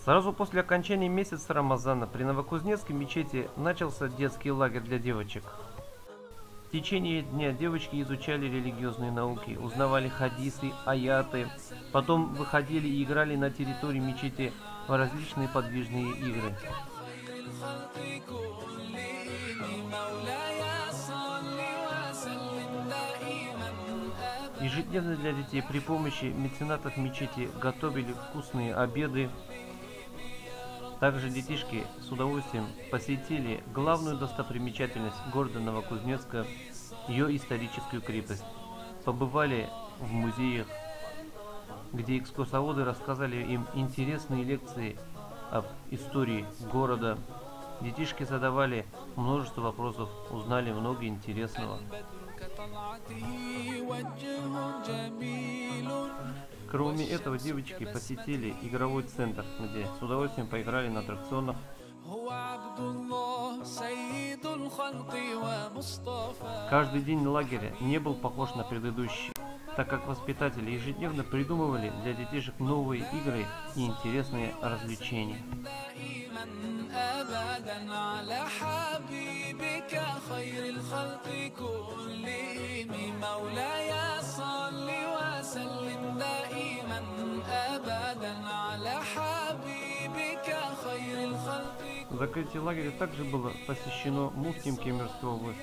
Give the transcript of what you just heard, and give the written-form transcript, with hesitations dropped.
Сразу после окончания месяца Рамазана при Новокузнецкой мечети начался детский лагерь для девочек. В течение дня девочки изучали религиозные науки, узнавали хадисы, аяты, потом выходили и играли на территории мечети в различные подвижные игры. Ежедневно для детей при помощи меценатов мечети готовили вкусные обеды. Также детишки с удовольствием посетили главную достопримечательность города Новокузнецка, ее историческую крепость. Побывали в музеях, где экскурсоводы рассказали им интересные лекции об истории города. Детишки задавали множество вопросов, узнали много интересного. Кроме этого, девочки посетили игровой центр, где с удовольствием поиграли на аттракционах. Каждый день лагеря не был похож на предыдущий, так как воспитатели ежедневно придумывали для детишек новые игры и интересные развлечения. Закрытие лагеря также было посвящено муфтиям Кемеровской области.